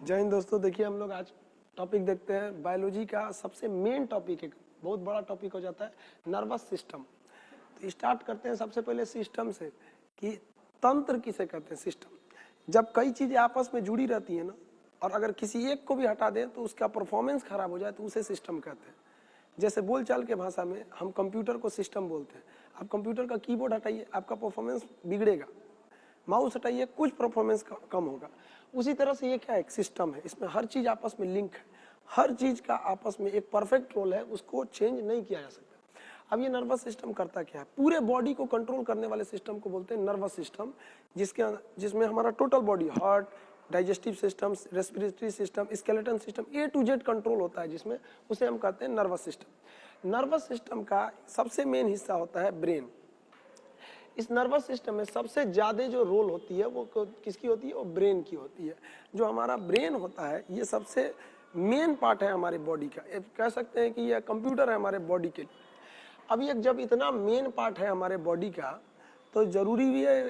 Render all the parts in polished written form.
जय हिंद दोस्तों। देखिए हम लोग आज टॉपिक देखते हैं बायोलॉजी का सबसे मेन टॉपिक, एक बहुत बड़ा टॉपिक हो जाता है नर्वस सिस्टम। तो स्टार्ट करते हैं सबसे पहले सिस्टम से कि तंत्र किसे कहते हैं। सिस्टम जब कई चीजें आपस में जुड़ी रहती है ना, और अगर किसी एक को भी हटा दें तो उसका परफॉर्मेंस खराब हो जाए तो उसे सिस्टम कहते हैं। जैसे बोलचाल के भाषा में हम कंप्यूटर को सिस्टम बोलते हैं। आप कंप्यूटर का कीबोर्ड हटाइए, आपका परफॉर्मेंस बिगड़ेगा। माउस हटाइए, कुछ परफॉर्मेंस कम होगा। उसी तरह से ये क्या है, एक सिस्टम है। इसमें हर चीज आपस में लिंक है, हर चीज का आपस में एक परफेक्ट रोल है, उसको चेंज नहीं किया जा सकता। अब ये नर्वस सिस्टम करता क्या है, पूरे बॉडी को कंट्रोल करने वाले सिस्टम को बोलते हैं नर्वस सिस्टम, जिसमें हमारा total body, heart, digestive system, respiratory system, skeleton system, A to Z control होता है, जिसमें उसे हम कहते हैं नर्वस सिस्टम। नर्वस सिस्टम का सबसे मेन हिस्सा होता है ब्रेन। इस नर्वस सिस्टम में सबसे ज्यादा जो रोल होती है वो किसकी होती है, वो ब्रेन की होती है। जो हमारा ब्रेन होता है ये सबसे मेन पार्ट है हमारी बॉडी का। कह सकते हैं कि यह कंप्यूटर है हमारे बॉडी के लिए। अब ये जब इतना मेन पार्ट है हमारे बॉडी का, तो जरूरी भी है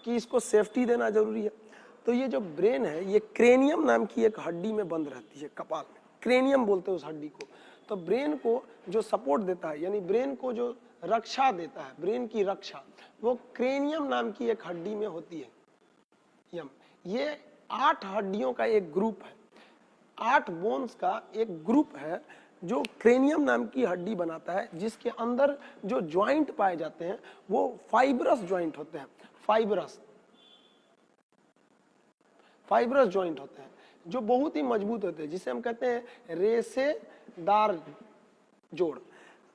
कि इसको सेफ्टी देना जरूरी है। तो ये जो ब्रेन है ये क्रेनियम नाम की एक हड्डी में बंद रहती है, कपाल में क्रेनियम बोलते हैं उस हड्डी को। तो ब्रेन को जो सपोर्ट देता है, यानी ब्रेन को जो रक्षा देता है, ब्रेन की रक्षा, वो क्रेनियम नाम की एक हड्डी में होती है। ये 8 हड्डियों का एक ग्रुप है, 8 बोन्स का एक ग्रुप है जो क्रेनियम नाम की हड्डी बनाता है, जिसके अंदर जो ज्वाइंट पाए जाते हैं वो फाइब्रस ज्वाइंट होते हैं। फाइब्रस ज्वाइंट होते हैं जो बहुत ही मजबूत होते हैं, जिसे हम कहते हैं रेशेदार जोड़।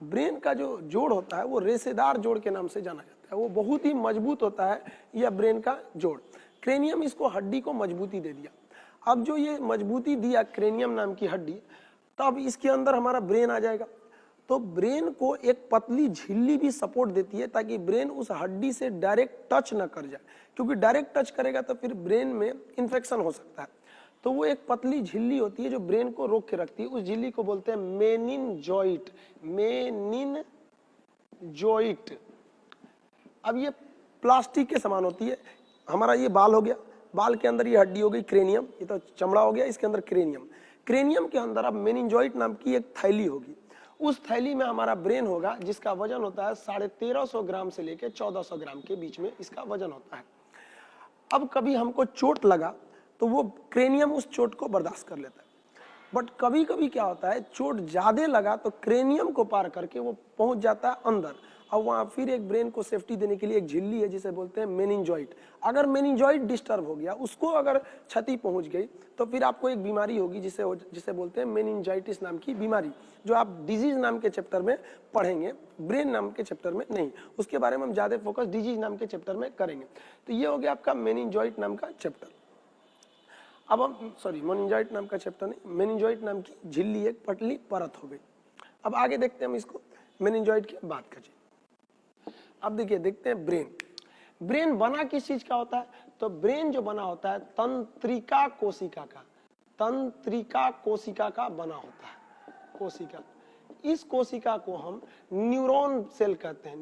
ब्रेन का जो जोड़ होता है वो रेशेदार जोड़ के नाम से जाना जाता है, वो बहुत ही मजबूत होता है यह ब्रेन का जोड़। क्रेनियम इसको हड्डी को मजबूती दे दिया। अब जो ये मजबूती दिया क्रेनियम नाम की हड्डी, तब इसके अंदर हमारा ब्रेन आ जाएगा। तो ब्रेन को एक पतली झिल्ली भी सपोर्ट देती है ताकि ब्रेन उस हड्डी से डायरेक्ट टच न कर जाए, क्योंकि डायरेक्ट टच करेगा तो फिर ब्रेन में इंफेक्शन हो सकता है। तो वो एक पतली झिल्ली होती है जो ब्रेन को रोक के रखती है। उस झिल्ली को बोलते हैं मेनिनजॉइट। मेनिनजॉइट। अब ये प्लास्टिक के समान होती है। हमारा ये बाल हो गया, बाल के अंदर ये हड्डी हो गई क्रेनियम, ये तो चमड़ा हो गया, इसके अंदर क्रेनियम। क्रेनियम के अंदर अब मेनिनजॉइट नाम की एक थैली होगी। उस थैली में हमारा ब्रेन होगा, जिसका वजन होता है 1350 ग्राम से लेकर 1400 ग्राम के बीच में इसका वजन होता है। अब कभी हमको चोट लगा तो वो क्रेनियम उस चोट को बर्दाश्त कर लेता है। बट कभी कभी क्या होता है, चोट ज्यादा लगा तो क्रेनियम को पार करके वो पहुंच जाता है अंदर। अब वहां फिर एक ब्रेन को सेफ्टी देने के लिए एक झिल्ली है जिसे बोलते हैं मेनिनजॉइट। अगर मेनिनजॉइट डिस्टर्ब हो गया, उसको अगर क्षति पहुंच गई, तो फिर आपको एक बीमारी होगी जिसे बोलते हैं मेनिनजाइटिस नाम की बीमारी, जो आप डिजीज नाम के चैप्टर में पढ़ेंगे, ब्रेन नाम के चैप्टर में नहीं। उसके बारे में हम ज्यादा फोकस डिजीज नाम के चैप्टर में करेंगे। तो ये हो गया आपका मेनिनजॉइट नाम का चैप्टर। अब हम मेनिनजॉइट नाम का चैप्टर नहीं, मेनिनजॉइट नाम की झिल्ली एक पतली परत हो गई। अब आगे देखते हैं हम इसको, मेनिनजॉइट की बात करिए। अब देखिए, देखते हैं ब्रेन। ब्रेन बना किस चीज का होता है, तो ब्रेन जो बना होता है तंत्रिका कोशिका का, तंत्रिका कोशिका का बना होता है। कोशिका, इस कोशिका को हम न्यूरॉन सेल कहते हैं,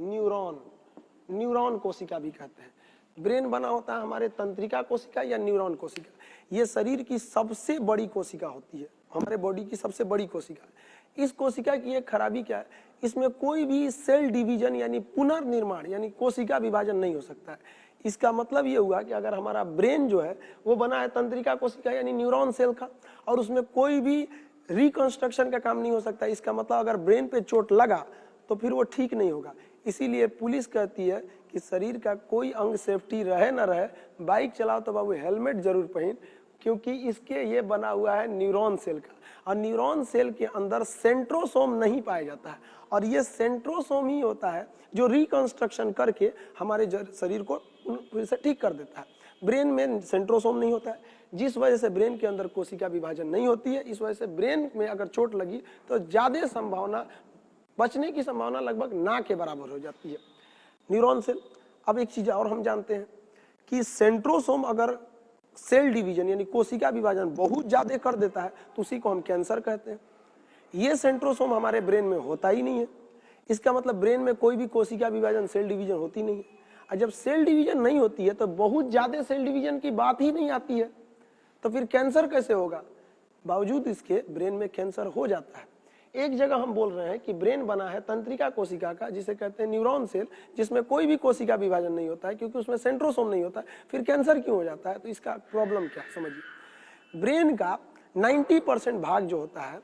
न्यूरॉन कोशिका भी कहते हैं। ब्रेन बना होता है हमारे तंत्रिका कोशिका या न्यूरॉन कोशिका। ये शरीर की सबसे बड़ी कोशिका होती है, हमारे बॉडी की सबसे बड़ी कोशिका। इस कोशिका की एक खराबी क्या है, इसमें कोई भी सेल डिवीजन यानी पुनर्निर्माण यानी कोशिका विभाजन नहीं हो सकता है। इसका मतलब ये हुआ कि अगर हमारा ब्रेन जो है वो बना है तंत्रिका कोशिका यानी न्यूरॉन सेल का, और उसमें कोई भी रिकंस्ट्रक्शन का काम नहीं हो सकता। इसका मतलब अगर ब्रेन पे चोट लगा तो फिर वो ठीक नहीं होगा। इसीलिए पुलिस कहती है कि शरीर का कोई अंग सेफ्टी रहे ना रहे, बाइक चलाओ तो बाबू हेलमेट जरूर पहन, क्योंकि इसके ये बना हुआ है न्यूरॉन सेल का। और न्यूरॉन सेल के अंदर सेंट्रोसोम नहीं पाया जाता है, और ये सेंट्रोसोम ही होता है जो रिकंस्ट्रक्शन करके हमारे शरीर को फिर से ठीक कर देता है। ब्रेन में सेंट्रोसोम नहीं होता है, जिस वजह से ब्रेन के अंदर कोशिका विभाजन नहीं होती है। इस वजह से ब्रेन में अगर चोट लगी तो ज्यादा संभावना, बचने की संभावना लगभग ना के बराबर हो जाती है। Neuron cell. अब एक चीज और हम जानते हैं कि सेंट्रोसोम अगर सेल डिवीजन यानी कोशिका विभाजन बहुत ज्यादा कर देता है तो उसी को हम कैंसर कहते हैं। ये सेंट्रोसोम हमारे ब्रेन में होता ही नहीं है। इसका मतलब ब्रेन में कोई भी कोशिका विभाजन, सेल डिवीजन होती नहीं है। और जब सेल डिवीजन नहीं होती है तो बहुत ज्यादा सेल डिवीजन की बात ही नहीं आती है। तो फिर कैंसर कैसे होगा? बावजूद इसके ब्रेन में कैंसर हो जाता है। एक जगह हम बोल रहे हैं कि ब्रेन बना है तंत्रिका कोशिका का, जिसे कहते हैं न्यूरॉन सेल, जिसमें कोई भी कोशिका विभाजन नहीं होता है क्योंकि उसमें सेंट्रोसोम नहीं होता है। फिर कैंसर क्यों हो जाता है? तो इसका प्रॉब्लम क्या है समझिए। ब्रेन का 90% भाग जो होता है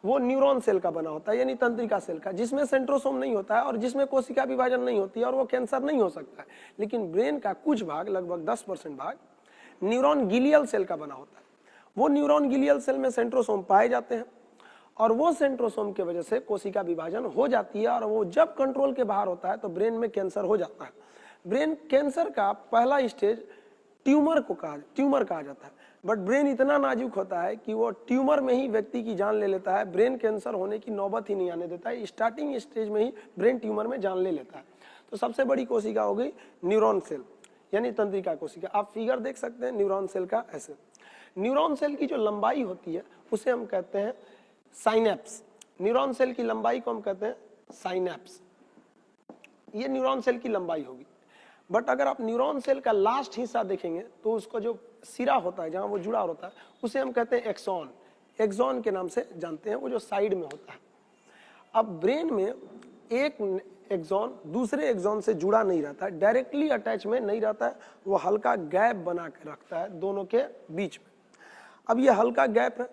वो न्यूरॉन सेल का बना होता है, यानी तंत्रिका सेल का, जिसमें सेंट्रोसोम नहीं होता है और जिसमें कोशिका विभाजन नहीं होती है, और वो कैंसर नहीं हो सकता है। लेकिन ब्रेन का कुछ भाग, लगभग 10% भाग न्यूरॉन गिलियल सेल का बना होता है। वो न्यूरॉन गिलियल सेल में सेंट्रोसोम पाए जाते हैं और वो सेंट्रोसोम की वजह से कोशिका विभाजन हो जाती है, और वो जब कंट्रोल के बाहर होता है तो ब्रेन में कैंसर हो जाता है। ब्रेन कैंसर का पहला स्टेज ट्यूमर कहा जाता है। बट ब्रेन इतना नाजुक होता है कि वो ट्यूमर में ही व्यक्ति की जान ले लेता है, ब्रेन कैंसर होने की नौबत ही नहीं आने देता है। स्टार्टिंग स्टेज में ही ब्रेन ट्यूमर में जान ले लेता है। तो सबसे बड़ी कोशिका हो गई न्यूरॉन सेल, यानी तंत्रिका कोशिका। आप फिगर देख सकते हैं न्यूरॉन सेल का ऐसे। न्यूरॉन सेल की जो लंबाई होती है उसे हम कहते हैं साइनेप्स। न्यूरॉन सेल की लंबाई को हम कहते हैं साइनेप्स। ये न्यूरॉन सेल की लंबाई होगी। बट अगर आप न्यूरॉन सेल का लास्ट हिस्सा देखेंगे तो उसका जो सिरा होता है, जहां वो जुड़ा होता है, उसे हम कहते हैं एक्सॉन। एक्सॉन के नाम से जानते हैं, वो जो साइड में होता है। अब ब्रेन में एक एक्सॉन दूसरे एक्सॉन से जुड़ा नहीं रहता है, डायरेक्टली अटैच में नहीं रहता है, वो हल्का गैप बना के रखता है दोनों के बीच में। अब ये हल्का गैप है।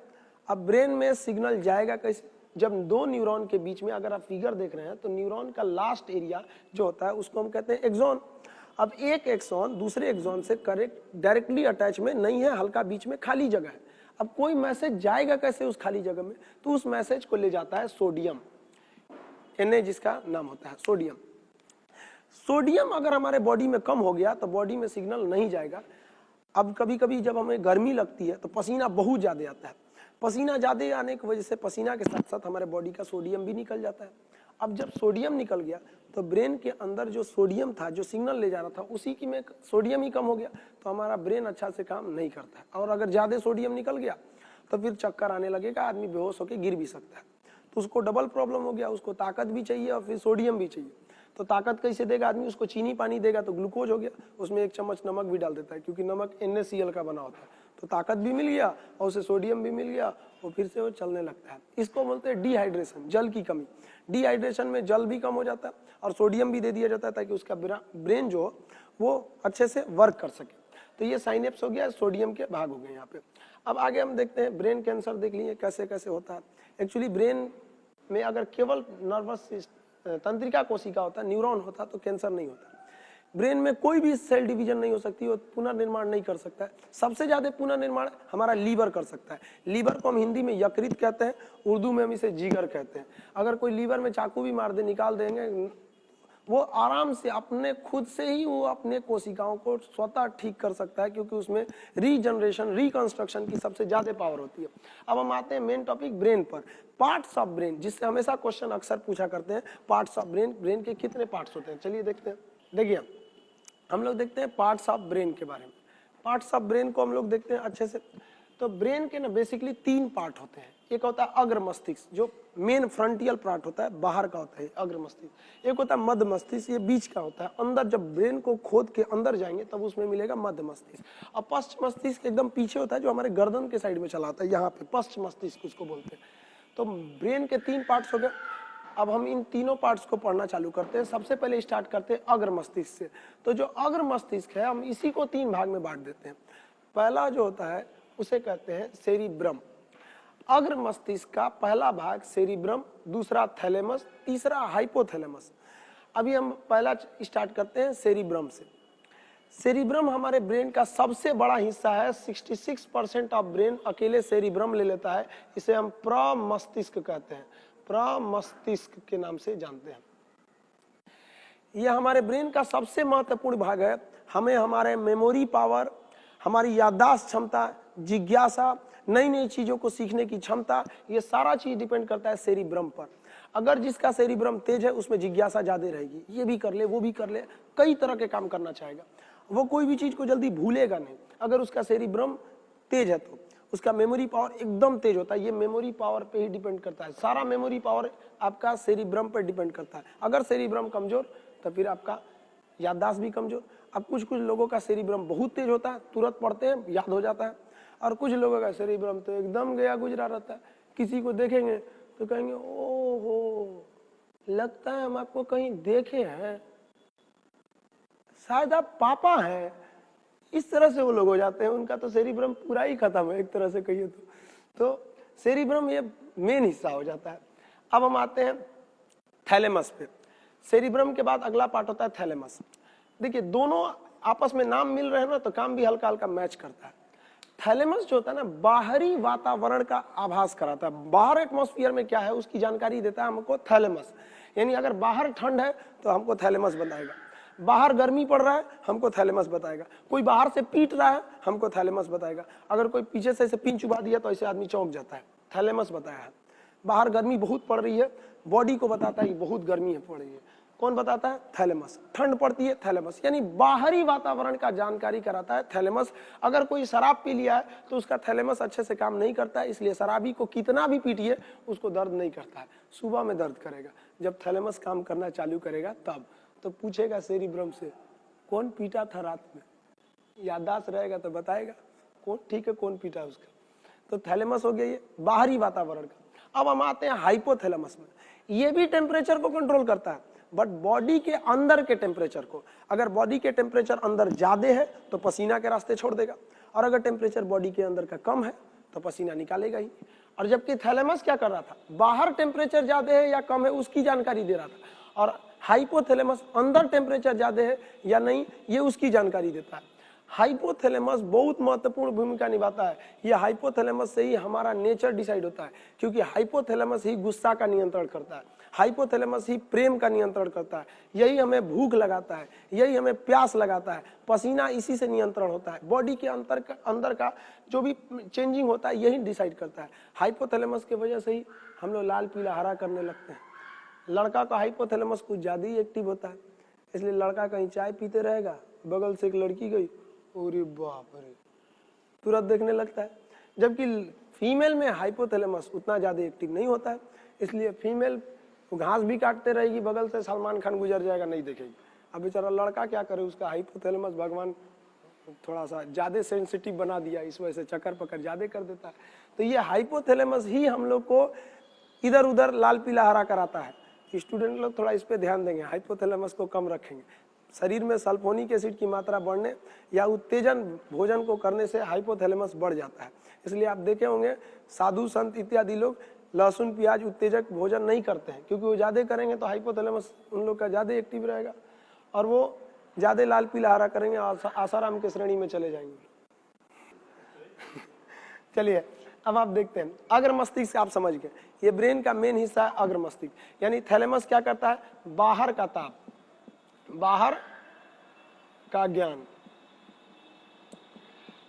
अब ब्रेन में सिग्नल जाएगा कैसे? जब दो न्यूरॉन के बीच में, अगर आप फिगर देख रहे हैं तो न्यूरॉन का लास्ट एरिया जो होता है उसको हम कहते हैं एक्सॉन। अब एक एक्सॉन दूसरे एक्सॉन से करेक्ट डायरेक्टली अटैच में नहीं है, हल्का बीच में खाली जगह है। अब कोई मैसेज जाएगा कैसे उस खाली जगह में? तो उस मैसेज को ले जाता है सोडियम, Na जिसका नाम होता है सोडियम। सोडियम अगर हमारे बॉडी में कम हो गया तो बॉडी में सिग्नल नहीं जाएगा। अब कभी कभी जब हमें गर्मी लगती है तो पसीना बहुत ज्यादा आता है। पसीना ज्यादा आने की वजह से पसीना के साथ साथ हमारे बॉडी का सोडियम भी निकल जाता है। अब जब सोडियम निकल गया तो ब्रेन के अंदर जो सोडियम था, जो सिग्नल ले जा रहा था, उसी की में सोडियम ही कम हो गया, तो हमारा ब्रेन अच्छा से काम नहीं करता है। और अगर ज्यादा सोडियम निकल गया तो फिर चक्कर आने लगेगा, आदमी बेहोश होकर गिर भी सकता है। तो उसको डबल प्रॉब्लम हो गया, उसको ताकत भी चाहिए और फिर सोडियम भी चाहिए। तो ताकत कैसे देगा आदमी? उसको चीनी पानी देगा तो ग्लूकोज हो गया, उसमें 1 चम्मच नमक भी डाल देता है क्योंकि नमक NaCl का बना होता है। तो ताकत भी मिल गया और उसे सोडियम भी मिल गया और फिर से वो चलने लगता है। इसको बोलते हैं डिहाइड्रेशन, जल की कमी। डिहाइड्रेशन में जल भी कम हो जाता है और सोडियम भी दे दिया जाता है ताकि उसका ब्रेन जो वो अच्छे से वर्क कर सके। तो ये साइनेप्स हो गया, सोडियम के भाग हो गए यहाँ पे। अब आगे हम देखते हैं ब्रेन कैंसर, देख लिए कैसे कैसे होता है। एक्चुअली ब्रेन में अगर केवल नर्वस तंत्रिका कोशिका होता, न्यूरॉन होता तो कैंसर नहीं होता। ब्रेन में कोई भी सेल डिवीजन नहीं हो सकती, वो पुनर्निर्माण नहीं कर सकता है। सबसे ज्यादा पुनर्निर्माण हमारा लीवर कर सकता है। लीवर को हम हिंदी में यकृत कहते हैं, उर्दू में हम इसे जिगर कहते हैं। अगर कोई लीवर में चाकू भी मार दे, निकाल देंगे, वो आराम से अपने खुद से ही वो अपने कोशिकाओं को स्वतः ठीक कर सकता है क्योंकि उसमें रीजनरेशन, रिकंस्ट्रक्शन की सबसे ज्यादा पावर होती है। अब हम आते हैं मेन टॉपिक ब्रेन पर। पार्ट्स ऑफ ब्रेन, जिससे हमेशा क्वेश्चन अक्सर पूछा करते हैं, पार्ट्स ऑफ ब्रेन, ब्रेन के कितने पार्ट्स होते हैं? चलिए देखते हैं। देखिए हम लोग देखते हैं पार्ट्स ऑफ ब्रेन के बारे में। पार्ट्स ऑफ ब्रेन को हम लोग देखते हैं अच्छे से। तो ब्रेन के ना बेसिकली 3 पार्ट होते हैं। एक होता है अग्र मस्तिष्क, जो मेन फ्रंटियल पार्ट होता है, बाहर का होता है अग्र मस्तिष्क। एक होता है मध्य मस्तिष्क, ये बीच का होता है। अंदर जब ब्रेन को खोद के अंदर जाएंगे तब उसमें मिलेगा मध्य मस्तिष्क। और पश्च मस्तिष्क एकदम पीछे होता है, जो हमारे गर्दन के साइड में चला आता है, यहाँ पे पश्च मस्तिष्क उसको बोलते हैं। तो ब्रेन के 3 पार्ट्स हो गए। अब हम इन तीनों पार्ट्स को पढ़ना चालू करते हैं। सबसे पहले स्टार्ट करते हैं अग्र मस्तिष्क से। तो जो अग्र मस्तिष्क है, हम इसी को 3 भाग में बांट देते हैं। पहला जो होता है उसे कहते हैं सेरिब्रम। अग्र मस्तिष्क का पहला भाग सेरिब्रम, दूसरा थैलेमस, तीसरा हाइपोथैलेमस। अभी हम पहला स्टार्ट करते हैं सेरिब्रम से। सेरिब्रम हमारे ब्रेन का सबसे बड़ा हिस्सा है। 66% ऑफ ब्रेन अकेले सेरिब्रम ले लेता है। इसे हम प्रमस्तिष्क कहते हैं, प्रमस्तिष्क के नाम से जानते हैं। यह हमारे ब्रेन का सबसे महत्वपूर्ण भाग है। हमें हमारे मेमोरी पावर, हमारी याददाश्त क्षमता, जिज्ञासा, नई नई चीजों को सीखने की क्षमता, ये सारा चीज डिपेंड करता है सेरिब्रम पर। अगर जिसका सेरिब्रम तेज है उसमें जिज्ञासा ज्यादा रहेगी, ये भी कर ले, वो भी कर ले, कई तरह के काम करना चाहेगा। वो कोई भी चीज को जल्दी भूलेगा नहीं। अगर उसका सेरिब्रम तेज है तो उसका मेमोरी पावर एकदम तेज होता है। ये मेमोरी पावर पे ही डिपेंड करता है। सारा मेमोरी पावर आपका सेरिब्रम पर डिपेंड करता है। अगर सेरिब्रम कमजोर तो फिर आपका याददाश्त भी कमजोर। अब कुछ कुछ लोगों का सेरिब्रम बहुत तेज होता है, तुरंत पढ़ते हैं याद हो जाता है। और कुछ लोगों का सेरिब्रम तो एकदम गया गुजरा रहता है। किसी को देखेंगे तो कहेंगे ओहो, लगता है हम आपको कहीं देखे हैं, शायद आप पापा हैं। इस तरह से वो लोग हो जाते हैं, उनका तो सेरिब्रम पूरा ही खत्म है एक तरह से कहिए तो सेरिब्रम ये मेन हिस्सा हो जाता है। अब हम आते हैं थैलेमस पे। सेरिब्रम के बाद अगला पार्ट होता है थैलेमस। देखिए दोनों आपस में नाम मिल रहे हैं ना, तो काम भी हल्का हल्का मैच करता है। थैलेमस जो होता है ना, बाहरी वातावरण का आभास कराता है, बाहर एटमॉस्फेयर में क्या है उसकी जानकारी देता है हमको थैलेमस। यानी अगर बाहर ठंड है तो हमको थैलेमस बताएगा, बाहर गर्मी पड़ रहा है हमको थैलेमस बताएगा, कोई बाहर से पीट रहा है हमको थैलेमस बताएगा, अगर कोई पीछे से ऐसे पिन चुबा दिया तो ऐसे आदमी चौंक जाता है, थैलेमस बताया है। बाहर गर्मी बहुत पड़ रही है, बॉडी को बताता है कि बहुत गर्मी है पड़ रही है, कौन बताता है? थैलेमस। ठंड पड़ती है, थैलेमस। यानी बाहरी वातावरण का जानकारी कराता है थैलेमस। अगर कोई शराब पी लिया है तो उसका थैलेमस अच्छे से काम नहीं करता है, इसलिए शराबी को कितना भी पीटिए उसको दर्द नहीं करता है, सुबह में दर्द करेगा। जब थैलेमस काम करना चालू करेगा तब तो पूछेगा सेरिब्रम से कौन पीटा था रात में, याददाश्त रहेगा तो बताएगा कौन ठीक है कौन पीटा उसका। तो थैलेमस हो गया ये बाहरी वातावरण का। अब हम आते हैं हाइपोथैलेमस में। ये भी टेम्परेचर को कंट्रोल करता है, बट बॉडी के अंदर के टेम्परेचर को। अगर बॉडी के टेम्परेचर अंदर ज्यादा है तो पसीना के रास्ते छोड़ देगा, और अगर टेम्परेचर बॉडी के अंदर का कम है तो पसीना निकालेगा ही। और जबकि थैलेमस क्या कर रहा था, बाहर टेम्परेचर ज्यादा है या कम है उसकी जानकारी दे रहा था, और हाइपोथैलेमस अंदर टेम्परेचर ज्यादा है या नहीं ये उसकी जानकारी देता है। हाइपोथैलेमस बहुत महत्वपूर्ण भूमिका निभाता है। यह हाइपोथैलेमस से ही हमारा नेचर डिसाइड होता है, क्योंकि हाइपोथैलेमस ही गुस्सा का नियंत्रण करता है, हाइपोथैलेमस ही प्रेम का नियंत्रण करता है, यही हमें भूख लगाता है, यही हमें प्यास लगाता है, पसीना इसी से नियंत्रण होता है, बॉडी के अंदर का जो भी चेंजिंग होता है यही डिसाइड करता है। हाइपोथैलेमस की वजह से ही हम लोग लाल पीला हरा करने लगते हैं। लड़का का हाइपोथैलेमस कुछ ज्यादा ही एक्टिव होता है, इसलिए लड़का कहीं चाय पीते रहेगा, बगल से एक लड़की गई, अरे बाप रे, तुरंत देखने लगता है। जबकि फीमेल में हाइपोथैलेमस उतना ज्यादा एक्टिव नहीं होता है, इसलिए फीमेल घास भी काटते रहेगी, बगल से सलमान खान गुजर जाएगा नहीं देखेगी। अब बेचारा लड़का क्या करे, उसका हाइपोथैलेमस भगवान थोड़ा सा ज्यादा सेंसिटिव बना दिया, इस वजह से चक्कर पकड़ ज्यादा कर देता है। तो ये हाइपोथैलेमस ही हम लोग को इधर उधर लाल पीला हरा कराता है। स्टूडेंट लोग थोड़ा इस पे ध्यान देंगे, हाइपोथैलेमस को कम रखेंगे। शरीर में सल्फोनिक एसिड की मात्रा बढ़ने या उत्तेजन भोजन को करने से हाइपोथैलेमस बढ़ जाता है। इसलिए आप देखे होंगे साधु संत इत्यादि लोग लहसुन प्याज उत्तेजक भोजन नहीं करते हैं, क्योंकि वो ज्यादा करेंगे तो हाइपोथैलेमस उन लोग का ज्यादा एक्टिव रहेगा और वो ज्यादा लाल पीला हरा करेंगे और आसाराम के श्रेणी में चले जाएंगे। चलिए अब आप देखते हैं अग्र मस्तिष्क। आप समझ गए, ये ब्रेन का मेन हिस्सा है अग्र मस्तिष्क। यानी थैलेमस क्या करता है, बाहर का ताप, बाहर का ज्ञान,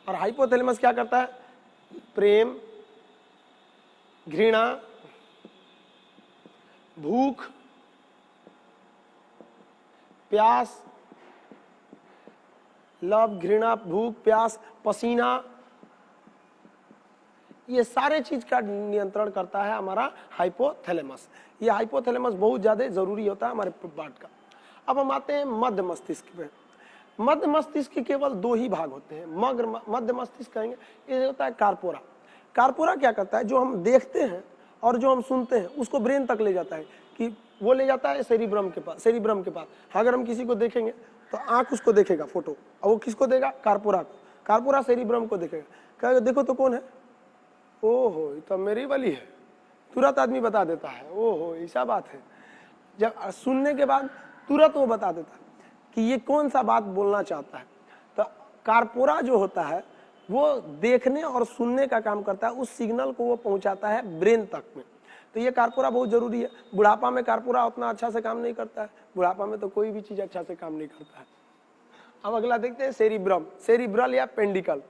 और हाइपोथैलेमस क्या करता है, प्रेम, घृणा, भूख, प्यास, लव, घृणा, भूख, प्यास, पसीना, ये सारे चीज का नियंत्रण करता है हमारा हाइपोथैलेमस। ये हाइपोथैलेमस बहुत ज्यादा जरूरी होता है हमारे पार्ट का। अब हम आते हैं मध्य मस्तिष्क पे। मध्य मस्तिष्क के केवल दो ही भाग होते हैं। मध्य मस्तिष्क कहेंगे, ये होता है कार्पोरा। कार्पोरा क्या करता है, जो हम देखते हैं और जो हम सुनते हैं उसको ब्रेन तक ले जाता है, कि वो ले जाता है सेरिब्रम के पास। अगर हम किसी को देखेंगे तो आंख उसको देखेगा फोटो, और वो किसको देगा, कार्पोरा को। कार्पोरा सेरिब्रम को देखेगा, कहेगा देखो तो कौन है, ओहो ये तो मेरी वाली है, तुरंत आदमी बता देता है, ओहो ऐसा बात है। जब सुनने के बाद तुरंत वो बता देता है कि ये कौन सा बात बोलना चाहता है। तो कार्पोरा जो होता है वो देखने और सुनने का काम करता है, उस सिग्नल को वो पहुंचाता है ब्रेन तक में। तो ये कार्पोरा बहुत जरूरी है। बुढ़ापा में कार्पोरा उतना अच्छा से काम नहीं करता है, बुढ़ापा में तो कोई भी चीज अच्छा से काम नहीं करता है। अब अगला देखते हैं सेरिब्रम, सेरिब्रल या पेंडिकल।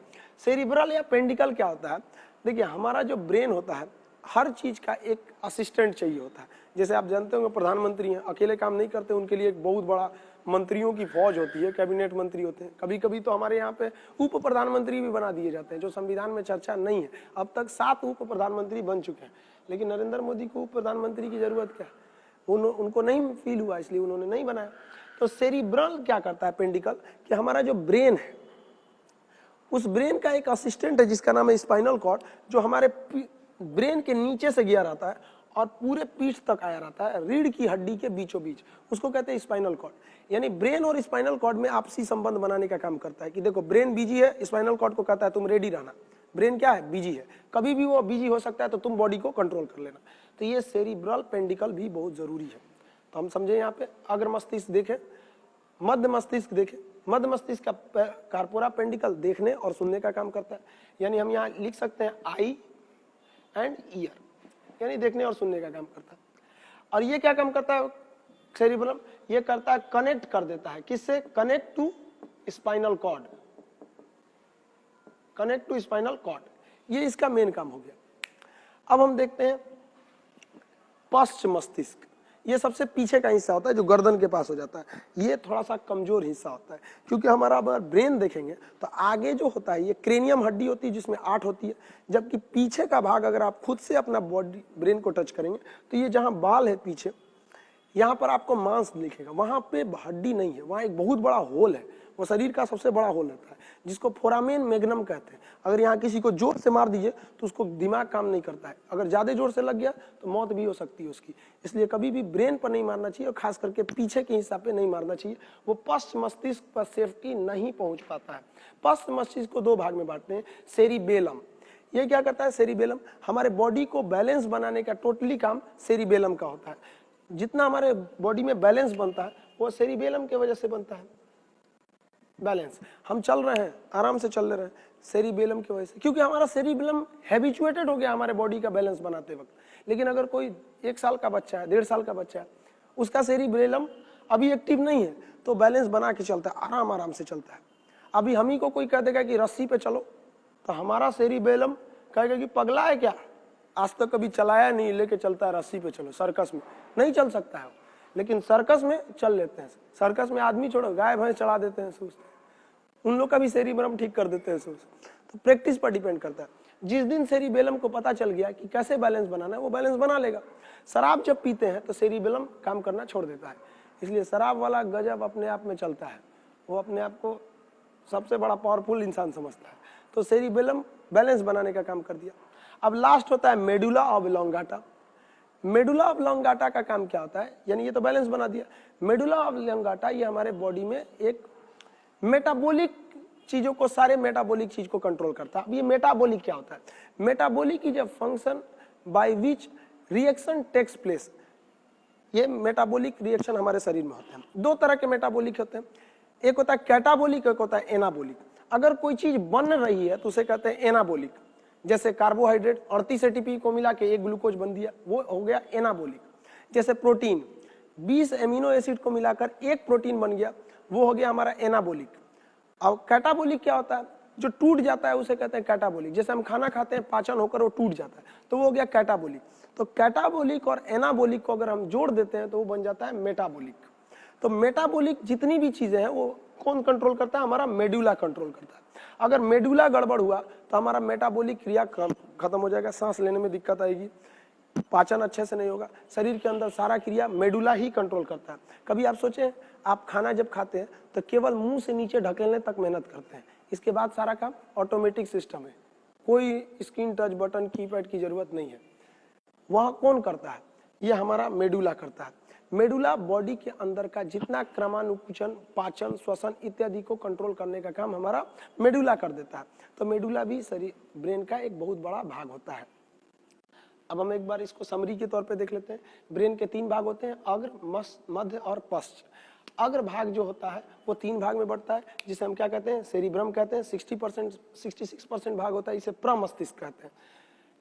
सेरिब्रल या पेंडिकल क्या होता है, देखिए हमारा जो ब्रेन होता है हर चीज का एक असिस्टेंट चाहिए होता है। जैसे आप जानते होंगे प्रधानमंत्री हैं, अकेले काम नहीं करते, उनके लिए एक बहुत बड़ा मंत्रियों की फौज होती है, कैबिनेट मंत्री होते हैं। कभी कभी तो हमारे यहाँ पे उप प्रधानमंत्री भी बना दिए जाते हैं, जो संविधान में चर्चा नहीं है। अब तक 7 उप प्रधानमंत्री बन चुके हैं, लेकिन नरेंद्र मोदी को उप प्रधानमंत्री की जरूरत क्या है, उनको नहीं फील हुआ, इसलिए उन्होंने नहीं बनाया। तो सेरिब्रल क्या करता है पेंडिकल, कि हमारा जो ब्रेन है उस ब्रेन का एक असिस्टेंट है जिसका नाम है स्पाइनल कॉर्ड, जो हमारे ब्रेन के नीचे से गया रहता है और पूरे पीठ तक आया रहता है, रीढ़ की हड्डी के बीचों बीच, उसको कहते हैं स्पाइनल कॉर्ड। यानी ब्रेन और स्पाइनल कॉर्ड में आपसी संबंध बनाने का काम करता है कि देखो ब्रेन बिजी है, स्पाइनल कॉर्ड को कहता है तुम रेडी रहना। ब्रेन क्या है, बिजी है, कभी भी वो बिजी हो सकता है, तो तुम बॉडी को कंट्रोल कर लेना। तो ये सेरिब्रल पेंडिकल भी बहुत जरूरी है। तो हम समझे यहाँ पे अग्र मस्तिष्क देखें, मध्य मस्तिष्क देखें। मध्य मस्तिष्क का कार्पोरा पेंडिकल देखने और सुनने का काम करता है, यानी हम यहाँ लिख सकते हैं आई एंड ईयर, यानी देखने और सुनने का काम करता है। और ये क्या काम करता है सेरिब्रम, ये करता है कनेक्ट कर देता है, किससे, connect to spinal cord, connect to spinal cord, ये इसका मेन काम हो गया। अब हम देखते हैं पश्च मस्तिष्क। ये सबसे पीछे का हिस्सा होता है जो गर्दन के पास हो जाता है, ये थोड़ा सा कमजोर हिस्सा होता है, क्योंकि हमारा अगर ब्रेन देखेंगे तो आगे जो होता है ये क्रेनियम हड्डी होती है जिसमें 8 होती है, जबकि पीछे का भाग अगर आप खुद से अपना बॉडी ब्रेन को टच करेंगे तो ये जहां बाल है पीछे, यहाँ पर आपको मांस दिखेगा, वहां पे हड्डी नहीं है, वहां एक बहुत बड़ा होल है, वो शरीर का सबसे बड़ा होल रहता है जिसको फोरामेन मैग्नम कहते हैं। अगर यहाँ किसी को जोर से मार दीजिए तो उसको दिमाग काम नहीं करता है, अगर ज्यादा जोर से लग गया तो मौत भी हो सकती है उसकी। इसलिए कभी भी ब्रेन पर नहीं मारना चाहिए और खास करके पीछे के हिस्सा पे नहीं मारना चाहिए, वो पश्च मस्तिष्क पर सेफ्टी नहीं पहुंच पाता है। पश्च मस्तिष्क को 2 भाग में बांटते हैं, सेरिबेलम, ये क्या करता है, सेरिबेलम हमारे बॉडी को बैलेंस बनाने का टोटली काम सेरिबेलम का होता है। जितना हमारे बॉडी में बैलेंस बनता है वो सेरिबेलम की वजह से बनता है। बैलेंस, हम चल रहे हैं, आराम से चल रहे हैं, सेरिबेलम की वजह से, क्योंकि हमारा सेरिबेलम हैबिचुएटेड हो गया हमारे बॉडी का बैलेंस बनाते वक्त। लेकिन अगर कोई 1 साल का बच्चा है, 1.5 साल का बच्चा है, उसका सेरिबेलम अभी एक्टिव नहीं है, तो बैलेंस बना के चलता है, आराम आराम से चलता है। अभी हम ही को कोई कह देगा कि रस्सी पे चलो, तो हमारा सेरिबेलम कहेगा कि पगला है क्या, आज तक कभी चलाया नहीं, लेके चलता है रस्सी पे चलो, सर्कस में नहीं चल सकता है, लेकिन सर्कस में चल लेते हैं। सर्कस में आदमी छोड़ो, गाय भैंस चढ़ा देते हैं सूस, उन लोग का भी सेरिबेलम ठीक कर देते हैं सूस। तो प्रैक्टिस पर डिपेंड करता है। जिस दिन सेरिबेलम को पता चल गया कि कैसे बैलेंस बनाना है, वो बैलेंस बना लेगा। शराब जब पीते हैं तो सेरिबेलम काम करना छोड़ देता है, इसलिए शराब वाला गजब अपने आप में चलता है, वो अपने आप को सबसे बड़ा पावरफुल इंसान समझता है। तो सेरिबेलम बैलेंस बनाने का काम कर दिया। अब लास्ट होता है मेडुला ऑब्लोंगाटा। मेडुला ऑब्लोंगाटा का काम क्या होता है, यानी ये तो बैलेंस बना दिया। मेडुला ऑब्लोंगाटा ये हमारे बॉडी में एक मेटाबॉलिक चीजों को, सारे मेटाबॉलिक चीज को कंट्रोल करता है। अब ये मेटाबॉलिक क्या होता है, metabolic is a function by which reaction takes place. ये मेटाबॉलिक रिएक्शन हमारे शरीर में होते हैं। 2 तरह के मेटाबॉलिक होते हैं, एक होता है कैटाबॉलिक, एक होता है एनाबॉलिक। अगर कोई चीज बन रही है तो उसे कहते हैं एनाबॉलिक, जैसे कार्बोहाइड्रेट 38 एटीपी को मिला के एक ग्लूकोज बन दिया, वो हो गया एनाबॉलिक। जैसे प्रोटीन 20 एमिनो एसिड को मिलाकर एक प्रोटीन बन गया, वो हो गया हमारा एनाबॉलिक। अब कैटाबॉलिक क्या होता है, जो टूट जाता है उसे कहते हैं कैटाबॉलिक। जैसे हम खाना खाते हैं, पाचन होकर वो टूट जाता है, तो वो हो गया कैटाबॉलिक। तो कैटाबॉलिक और एनाबॉलिक को अगर हम जोड़ देते हैं तो वो बन जाता है मेटाबॉलिक। तो मेटाबॉलिक जितनी भी चीजें हैं वो कौन कंट्रोल करता है, हमारा मेडुला कंट्रोल करता है। अगर मेडुला गड़बड़ हुआ तो हमारा मेटाबॉलिक क्रिया खत्म हो जाएगा, सांस लेने में दिक्कत आएगी, पाचन अच्छे से नहीं होगा। शरीर के अंदर सारा क्रिया मेडुला ही कंट्रोल करता है। कभी आप सोचें, आप खाना जब खाते हैं तो केवल मुंह से नीचे ढकेलने तक मेहनत करते हैं, इसके बाद सारा काम ऑटोमेटिक सिस्टम है, कोई स्क्रीन टच बटन कीपैड की जरूरत नहीं है। वह कौन करता है, ये हमारा मेडुला करता है। मेडुला बॉडी के अंदर का जितना क्रमानुकुचन, पाचन, श्वसन इत्यादि को कंट्रोल करने का काम हमारा मेडुला कर देता है। तो मेडुला भी शरीर ब्रेन का एक बहुत बड़ा भाग होता है। अब हम एक बार इसको समरी के तौर पे देख लेते हैं। ब्रेन के 3 भाग होते हैं, अग्र, मध्य और पश्च। अग्र भाग जो होता है वो 3 भाग में बढ़ता है, जिसे हम क्या कहते हैं, सेरिब्रम कहते हैं। 66% भाग होता है, इसे प्रमस्तिष्क कहते हैं।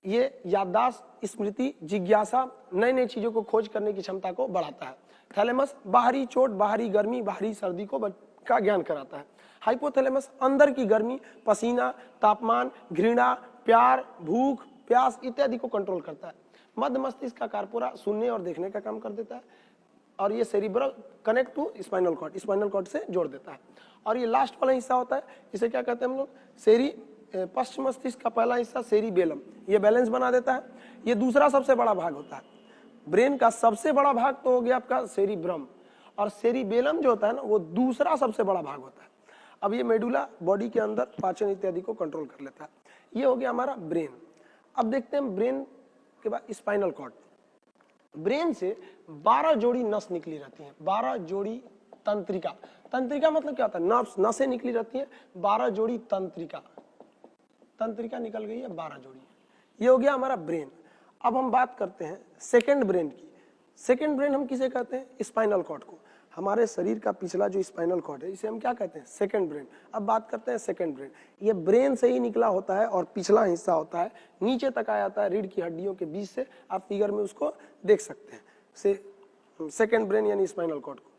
ये याददाश्त, स्मृति, जिज्ञासा, नई नई चीजों को खोज करने की क्षमता को बढ़ाता है। थैलेमस बाहरी चोट, बाहरी गर्मी, बाहरी सर्दी का ज्ञान कराता है। हाइपोथैलेमस अंदर की गर्मी, पसीना, तापमान, घृणा, प्यार, भूख, प्यास इत्यादि को कंट्रोल करता है। मध्य मस्तिष्क का कार्पोरा सुनने और देखने का काम कर देता है, और ये cerebral connect to spinal cord से जोड़ देता है। और ये लास्ट वाला हिस्सा होता है, इसे क्या कहते हैं हम लोग, पश्च मस्तिष्क का पहला हिस्सा सेरिबेलम, ये बैलेंस बना देता है। ये दूसरा सबसे बड़ा भाग होता है। ब्रेन का सबसे बड़ा भाग तो हो गया आपका सेरिब्रम, और सेरिबेलम जो होता है ना, वो दूसरा सबसे बड़ा भाग होता है। अब ये मेडुला बॉडी के अंदर पाचन इत्यादि को कंट्रोल कर लेता है। ये हो गया हमारा ब्रेन। अब देखते हैं ब्रेन के बाद स्पाइनल कॉर्ड। ब्रेन से 12 जोड़ी नस निकली रहती हैं, 12 जोड़ी तंत्रिका। तंत्रिका मतलब क्या होता है? नर्व्स, नसें निकली रहती हैं, 12 जोड़ी तंत्रिका, तंत्रिका निकल गई है 12 जोड़ी। ये हो गया हमारा ब्रेन। अब हम बात करते हैं सेकंड ब्रेन की। सेकंड ब्रेन हम किसे कहते हैं? स्पाइनल कॉर्ड को। हमारे शरीर का पिछला जो स्पाइनल कॉर्ड है इसे हम क्या कहते हैं? Second brain. अब बात करते हैं सेकंड ब्रेन। ये ब्रेन से ही निकला होता है और पिछला हिस्सा होता है, नीचे तक आ जाता है रीढ़ की हड्डियों के बीच से। आप फिगर में उसको देख सकते हैं, सेकंड ब्रेन यानी स्पाइनल कॉर्ड को।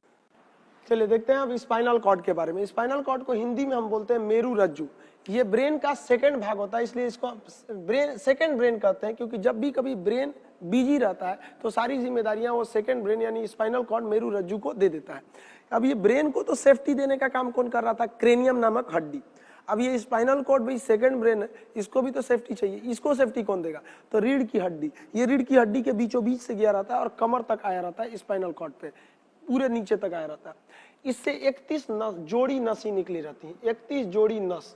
चलिए देखते हैं अब स्पाइनल कॉर्ड के बारे में। स्पाइनल कॉर्ड को हिंदी में हम बोलते हैं मेरू रज्जु। ये ब्रेन का सेकंड भाग होता है, इसलिए इसको ब्रेन सेकंड ब्रेन कहते हैं, क्योंकि जब भी कभी ब्रेन बिजी रहता है तो सारी जिम्मेदारियां वो सेकंड ब्रेन यानी स्पाइनल कॉर्ड मेरू रज्जु को दे देता है। अब ये ब्रेन को तो सेफ्टी देने का काम कौन कर रहा था? क्रेनियम नामक हड्डी। अब ये स्पाइनल कॉर्ड भाई सेकंड ब्रेन है, इसको भी तो सेफ्टी चाहिए, इसको सेफ्टी कौन देगा? तो रीढ़ की हड्डी। ये रीढ़ की हड्डी के बीचों बीच से गया रहता है और कमर तक आया रहता है, स्पाइनल कॉर्ड पे पूरे नीचे तक आया रहता है। इससे 31 जोड़ी नसें निकली रहती है, 31 जोड़ी नस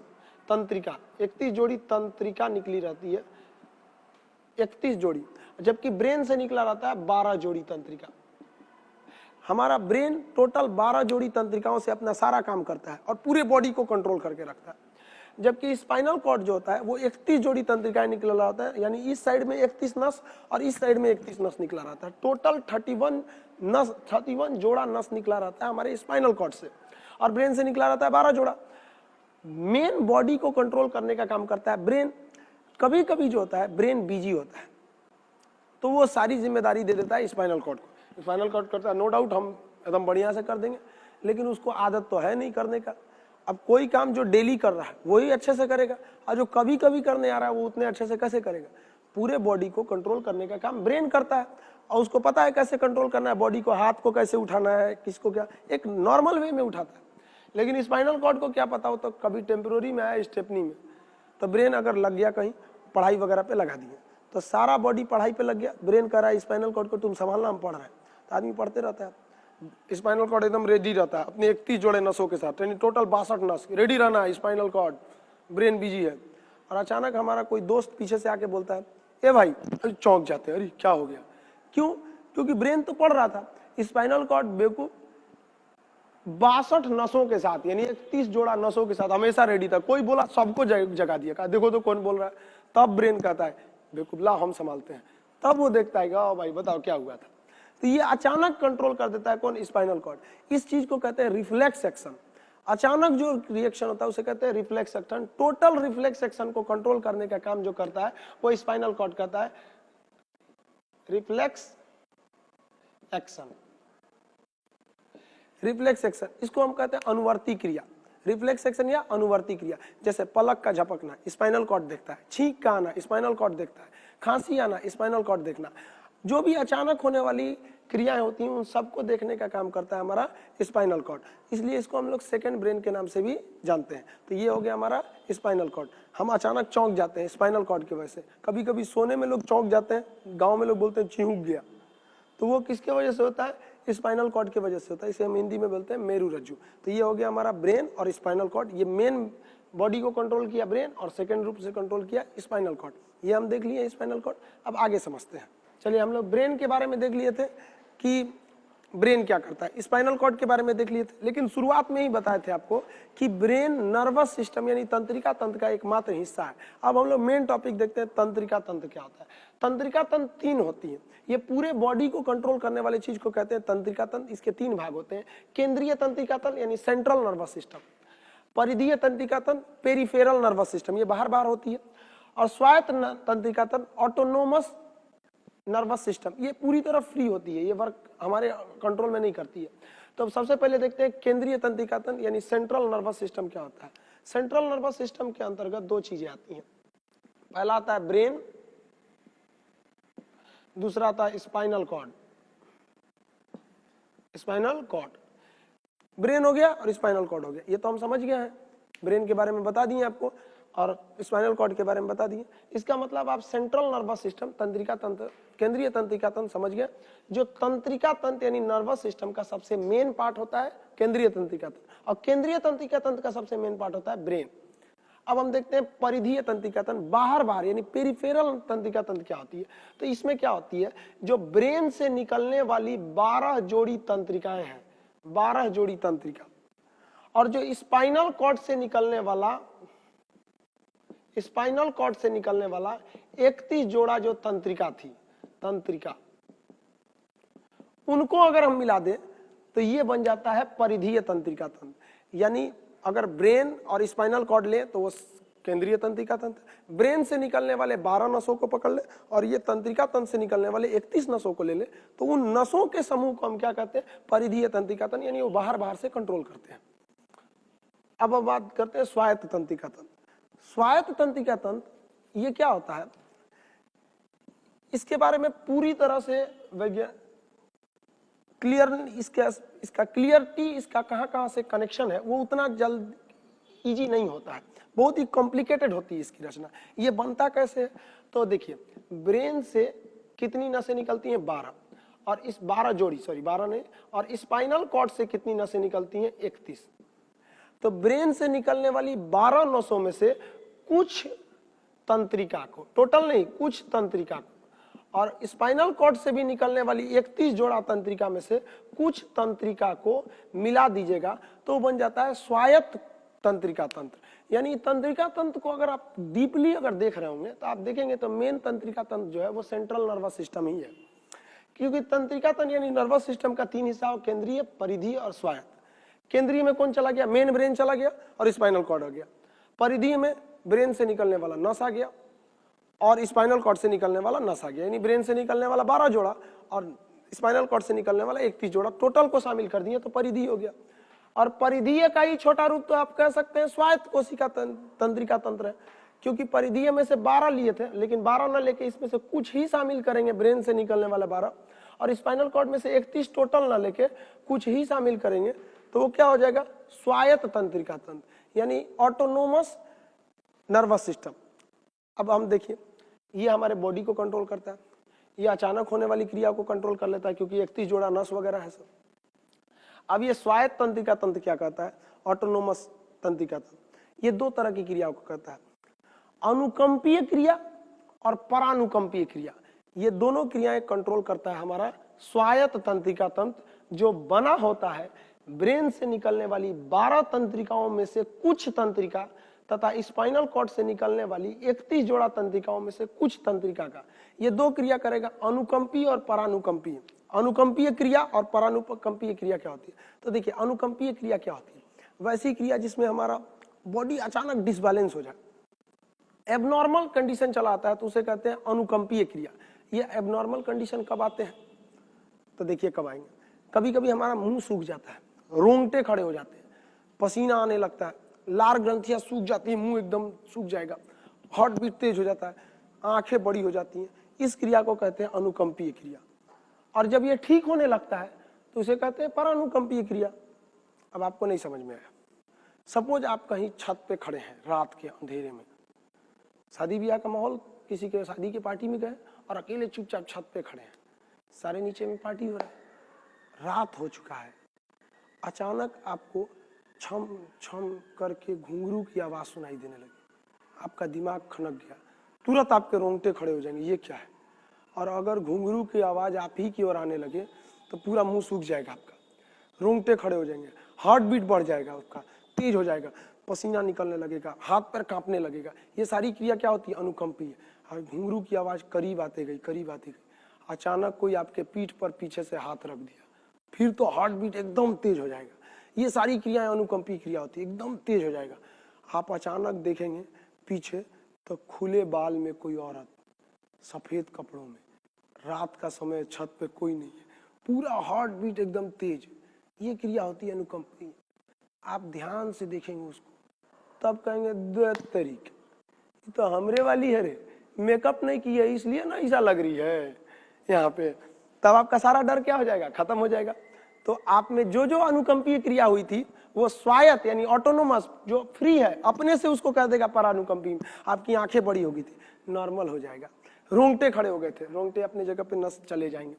तंत्रिका, 31 जोड़ी तंत्रिका निकली रहती है, 31 जोड़ी। जबकि ब्रेन से निकला रहता है 12 जोड़ी तंत्रिका। हमारा ब्रेन टोटल 12 जोड़ी तंत्रिकाओं से अपना सारा काम करता है और पूरे बॉडी को कंट्रोल करके रखता है। जबकि स्पाइनल कॉर्ड जो होता है वो 31 जोड़ी तंत्रिकाएं निकला रहता है, यानी इस साइड में 31 नस और इस साइड में 31 नस निकला रहता है। टोटल 31 जोड़ा नस निकला रहता है हमारे स्पाइनल कॉर्ड से, और ब्रेन से निकला रहता है 12 जोड़ा। मेन बॉडी को कंट्रोल करने का काम करता है ब्रेन। कभी कभी जो होता है ब्रेन बिजी होता है तो वो सारी जिम्मेदारी दे देता है स्पाइनल कॉर्ड को। स्पाइनल कॉर्ड करता है, नो डाउट हम एकदम बढ़िया से कर देंगे, लेकिन उसको आदत तो है नहीं करने का। अब कोई काम जो डेली कर रहा है वही अच्छे से करेगा, और जो कभी कभी करने आ रहा है वो उतने अच्छे से कैसे करेगा? पूरे बॉडी को कंट्रोल करने का काम ब्रेन करता है, और उसको पता है कैसे कंट्रोल करना है बॉडी को, हाथ को कैसे उठाना है, किसको क्या, एक नॉर्मल वे में उठाता है। लेकिन स्पाइनल कॉर्ड को क्या पता हो, तो कभी टेम्पररी में आया, स्टेपनी में, तो ब्रेन अगर लग गया कहीं पढ़ाई वगैरह पे लगा दिया तो सारा बॉडी पढ़ाई पे लग गया। ब्रेन कह रहा है स्पाइनल कॉर्ड को तुम संभालना, हम पढ़ रहे हैं, तो आदमी पढ़ते रहता है। स्पाइनल कॉर्ड एकदम रेडी रहता है अपने 31 जोड़े नसों के साथ, यानी टोटल 62 नस रेडी रहना है। स्पाइनल कॉर्ड, ब्रेन बिजी है। और अचानक हमारा कोई दोस्त पीछे से आके बोलता है, ए भाई, चौंक जाते हैं, अरे क्या हो गया? क्यों? क्योंकि ब्रेन तो पढ़ रहा था। स्पाइनल कॉर्ड बेवकूफ 62 नसों के साथ, यानी 31 जोड़ा नसों के साथ हमेशा रेडी था। कोई बोला सबको जगा दिया, कहा देखो तो कौन बोल रहा है। तब ब्रेन कहता है बेवकूफ, ला हम संभालते हैं। तब वो देखता है, ओ भाई बताओ क्या हुआ था। तो ये अचानक कंट्रोल कर देता है कौन? Spinal cord. इस चीज को कहते हैं रिफ्लेक्स एक्शन। अचानक जो रिएक्शन होता है उसे कहते हैं reflex action. Total reflex action को कंट्रोल करने का काम जो करता है वो स्पाइनल कॉर्ड करता है, रिफ्लेक्स एक्शन। रिफ्लेक्स एक्शन, इसको हम कहते हैं अनुवर्ती क्रिया। रिफ्लेक्स एक्शन या अनुवर्ती क्रिया, जैसे पलक का झपकना स्पाइनल कॉर्ड देखता है, छींक का आना स्पाइनल कॉर्ड देखता है, खांसी आना स्पाइनल कॉर्ड देखना। जो भी अचानक होने वाली क्रियाएं होती हैं उन सबको देखने का काम करता है हमारा स्पाइनल कॉर्ड। इसलिए इसको हम लोग सेकंड ब्रेन के नाम से भी जानते हैं। तो ये हो गया हमारा स्पाइनल कॉर्ड। हम अचानक चौंक जाते हैं स्पाइनल कॉर्ड की वजह से। कभी कभी सोने में लोग चौंक जाते हैं, गाँव में लोग बोलते हैं चिहुक गया, तो वो किसके वजह से होता है? स्पाइनल कॉर्ड की वजह से होता है। इसे हम हिंदी में बोलते हैं मेरू रज्जु। तो ये हो गया हमारा ब्रेन और स्पाइनल कॉर्ड। ये मेन बॉडी को कंट्रोल किया ब्रेन, और सेकंड रूप से कंट्रोल किया स्पाइनल कॉर्ड। ये हम देख लिए स्पाइनल कॉर्ड। अब आगे समझते हैं। चलिए, हम लोग ब्रेन के बारे में देख लिए थे कि ब्रेन क्या करता है, स्पाइनल कॉर्ड के बारे में देख लिए थे, लेकिन शुरुआत में ही बताए थे आपको कि ब्रेन नर्वस सिस्टम यानी तंत्रिका तंत्र का एकमात्र हिस्सा है। अब हम लोग मेन टॉपिक देखते हैं, तंत्रिका तंत्र क्या होता है। तंत्रिका तंत्र 3 होती है। ये पूरे बॉडी को कंट्रोल करने वाली चीज को कहते हैं तंत्रिका तंत्र। इसके 3 भाग होते हैं, केंद्रीय तंत्रिका तंत्र यानी सेंट्रल नर्वस सिस्टम, परिधीय तंत्रिका तंत्र पेरिफेरल नर्वस सिस्टम, ये बाहर बाहर होती है, और स्वायत्त तंत्रिका तंत्र ऑटोनोमस नर्वस सिस्टम, ये पूरी तरह फ्री होती है, ये वर्क हमारे कंट्रोल में नहीं करती है। तो अब सबसे पहले देखते हैं केंद्रीय तंत्रिका तंत्र यानी सेंट्रल नर्वस सिस्टम क्या होता है। सेंट्रल नर्वस सिस्टम के अंतर्गत 2 चीजें आती हैं। पहला आता है ब्रेन, दूसरा आता है spinal cord. Spinal cord, brain हो गया और स्पाइनल कॉर्ड हो गया, ये तो हम समझ गए हैं। ब्रेन के बारे में बता दिए आपको और स्पाइनल कॉर्ड के बारे में बता दिए। इसका मतलब आप सेंट्रल नर्वस सिस्टम, तंत्रिका तंत्र, केंद्रीय तंत्रिका तंत्र समझ गए। जो तंत्रिका तंत्र यानी नर्वस सिस्टम का सबसे मेन पार्ट होता है केंद्रीय तंत्रिका तंत्र, और केंद्रीय तंत्रिका तंत्र का सबसे मेन पार्ट होता है ब्रेन। अब हम देखते हैं परिधीय तंत्रिका तंत्र, बाहर बाहर यानी पेरिफेरल तंत्रिका तंत्र क्या होती है। तो इसमें क्या होती है, जो ब्रेन से निकलने वाली 12 जोड़ी तंत्रिकाएं हैं, 12 जोड़ी तंत्रिका, और जो स्पाइनल कॉर्ड से निकलने वाला 31 जोड़ा जो तंत्रिका थी, तंत्रिका, उनको अगर हम मिला दें तो ये बन जाता है परिधीय तंत्रिका तंत्र। यानी अगर ब्रेन और स्पाइनल कॉर्ड ले तो वो केंद्रीय तंत्रिका तंत्र, ब्रेन से निकलने वाले 12 नसों को पकड़ ले और ये तंत्रिका तंत्र से निकलने वाले 31 नसों को ले ले, तो उन नसों के समूह को हम क्या कहते हैं, परिधीय तंत्रिका तंत्र, यानी वो बाहर बाहर से कंट्रोल करते हैं। अब हम बात करते हैं स्वायत्त तंत्रिका तंत्र। स्वायत्त तंत्रिका तंत्र ये क्या होता है, इसके बारे में पूरी तरह से क्लियर, इसका क्लियरिटी, इसका कहां से कनेक्शन है वो उतना जल्द इजी नहीं होता है, बहुत ही कॉम्प्लिकेटेड होती है इसकी रचना। ये बनता कैसे है, तो देखिए ब्रेन से कितनी नसें निकलती हैं, 12, और इस 12 जोड़ी, सॉरी 12 नहीं, और स्पाइनल कॉर्ड से कितनी नसें निकलती हैं, 31। तो ब्रेन से निकलने वाली 12 नसों में से कुछ तंत्रिका को, टोटल नहीं, कुछ तंत्रिका को, और स्पाइनल कॉर्ड से भी निकलने वाली 31 जोड़ा तंत्रिका में से कुछ तंत्रिका को मिला दीजिएगा तो बन जाता है स्वायत्त तंत्रिका तंत्र। यानी तंत्रिका तंत्र को अगर आप डीपली अगर देख रहे होंगे तो आप देखेंगे तो मेन तंत्रिका तंत्र जो है वो सेंट्रल नर्वस सिस्टम ही है, क्योंकि तंत्रिका तंत्र यानी नर्वस सिस्टम का 3 हिस्सा हो, केंद्रीय, परिधीय और स्वायत्त। केंद्रीय में कौन चला गया, मेन ब्रेन चला गया और स्पाइनल कॉर्ड हो गया। परिधीय में ब्रेन से निकलने वाला नस आ गया और स्पाइनल कॉर्ड से निकलने वाला नस आ गया, यानी ब्रेन से निकलने वाला 12 जोड़ा और स्पाइनल कॉर्ड से निकलने वाला 31 जोड़ा, टोटल को शामिल कर दिए तो परिधीय हो गया। और परिधीय का ही छोटा रूप तो आप कह सकते हैं स्वायत्त कोशिका तंत्रिका तंत्र है, क्योंकि परिधीय में से 12 लिए थे, लेकिन 12 न लेके इसमें से कुछ ही शामिल करेंगे, ब्रेन से निकलने वाला 12, और स्पाइनल कॉर्ड में से 31 टोटल न लेके कुछ ही शामिल करेंगे, तो वो क्या हो जाएगा, स्वायत्त तंत्रिका तंत्र, यानी ऑटोनोमस नर्वस सिस्टम। अब हम देखिए, ये हमारे बॉडी को कंट्रोल करता है, ये अचानक होने वाली क्रिया को कंट्रोल कर लेता है क्योंकि 31 जोड़ा नस वगैरह है सब। अब ये स्वायत्त तंत्रिका तंत्र क्या करता है, ऑटोनोमस तंत्रिका तंत्र, ये 2 तरह की क्रियाओं को करता है, अनुकंपीय क्रिया और परानुकंपीय क्रिया। ये दोनों क्रियाएं कंट्रोल करता है हमारा स्वायत्त तंत्रिका तंत्र, जो बना होता है ब्रेन से निकलने वाली 12 तंत्रिकाओं में से कुछ तंत्रिका तथा स्पाइनल कॉर्ड से निकलने वाली 31 जोड़ा तंत्रिकाओं में से कुछ तंत्रिका का। ये 2 क्रिया करेगा, अनुकंपीय और परानुकंपीय। अनुकंपीय क्रिया और परानुकंपीय क्रिया क्या होती है, तो देखिए अनुकंपीय क्रिया क्या होती है, वैसी क्रिया जिसमें हमारा बॉडी अचानक डिसबैलेंस हो जाए, एबनॉर्मल कंडीशन चला आता है, तो उसे कहते हैं अनुकंपीय क्रिया। ये एबनॉर्मल कंडीशन कब आते हैं, तो देखिए कब आएंगे, कभी कभी हमारा मुंह सूख जाता है, रोंगटे खड़े हो जाते हैं, पसीना आने लगता है, लार ग्रंथियां सूख जाती है, मुंह एकदम सूख जाएगा, हार्ट बीट तेज हो जाता है, आंखें बड़ी हो जाती हैं, इस क्रिया को कहते हैं अनुकंपीय क्रिया। और जब ये ठीक होने लगता है तो उसे कहते हैं परानुकंपीय क्रिया। अब आपको नहीं समझ में आया, सपोज आप कहीं छत पे खड़े हैं रात के अंधेरे में, शादी ब्याह का माहौल, किसी के शादी की पार्टी में गए और अकेले चुपचाप छत पे खड़े हैं, सारे नीचे में पार्टी हो रहा है, रात हो चुका है, अचानक आपको छम छम करके घुंघरू की आवाज सुनाई देने लगी, आपका दिमाग खनक गया, तुरंत आपके रोंगटे खड़े हो जाएंगे, ये क्या है। और अगर घुंघरू की आवाज आप ही की ओर आने लगे तो पूरा मुंह सूख जाएगा आपका, रोंगटे खड़े हो जाएंगे, हार्ट बीट बढ़ जाएगा, आपका तेज हो जाएगा, पसीना निकलने लगेगा, हाथ पैर कांपने लगेगा। ये सारी क्रिया क्या होती है, अनुकंपीय। और घुंघरू की आवाज करीब आते गई, करीब आती गई, अचानक कोई आपके पीठ पर पीछे से हाथ रख दिया, फिर तो हार्ट बीट एकदम तेज हो जाएगा। ये सारी क्रियाएं अनुकंपीय क्रिया होती है, एकदम तेज हो जाएगा। आप अचानक देखेंगे पीछे तो खुले बाल में कोई औरत, सफेद कपड़ों में, रात का समय, छत पे कोई नहीं है, पूरा हार्ट बीट एकदम तेज। ये क्रिया होती है अनुकंपीय। आप ध्यान से देखेंगे उसको, तब कहेंगे द्वैत तरीके, तो हमरे वाली है रे, मेकअप नहीं की है इसलिए ना ऐसा लग रही है यहाँ पे। तब आपका सारा डर क्या हो जाएगा, खत्म हो जाएगा। तो आप में जो जो अनुकंपीय क्रिया हुई थी वो स्वायत्त यानी ऑटोनोमस, जो फ्री है, अपने से उसको कह देगा परानुकंपीय। आपकी आंखें बड़ी हो गई थी, नॉर्मल हो जाएगा, रोंगटे खड़े हो गए थे, रोंगटे अपनी जगह पे नस चले जाएंगे,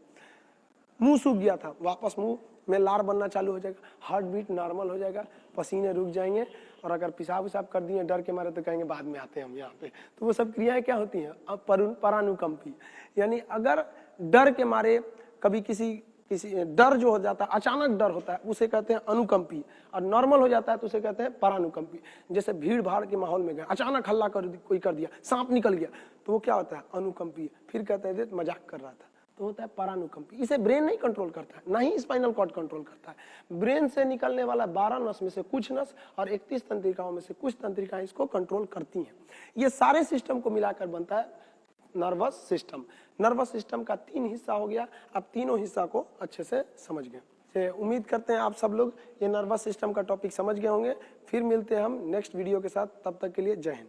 मुंह सूख गया था, वापस मुंह में लार बनना चालू हो जाएगा, हार्ट बीट नॉर्मल हो जाएगा, पसीने रुक जाएंगे, और अगर पेशाब उसाब कर दिए डर के मारे तो कहेंगे बाद में आते हैं हम यहाँ पे। तो वो सब क्रियाएं क्या होती हैं? अब परानुकंपी, यानी अगर डर के मारे कभी किसी डर जो हो जाता है, अचानक डर होता है, उसे कहते हैं अनुकंपी, और नॉर्मल हो जाता है तो उसे कहते हैं परानुकंपी। जैसे भीड़ भाड़ के माहौल में गए, अचानक हल्ला कोई कर दिया, सांप निकल गया, तो वो क्या होता है? अनुकंपी। फिर कहते हैं मजाक कर रहा था, तो होता है परानुकंपी। इसे ब्रेन नहीं कंट्रोल करता है, ना ही स्पाइनल कॉर्ड कंट्रोल करता है। ब्रेन से निकलने वाला 12 नस में से कुछ नस और 31 तंत्रिकाओं में से कुछ तंत्रिकाएं इसको कंट्रोल करती हैं। ये सारे सिस्टम को मिलाकर बनता है नर्वस सिस्टम। नर्वस सिस्टम का 3 हिस्सा हो गया। अब तीनों हिस्सा को अच्छे से समझ गए। उम्मीद करते हैं आप सब लोग ये नर्वस सिस्टम का टॉपिक समझ गए होंगे। फिर मिलते हैं हम नेक्स्ट वीडियो के साथ, तब तक के लिए जय हिंद।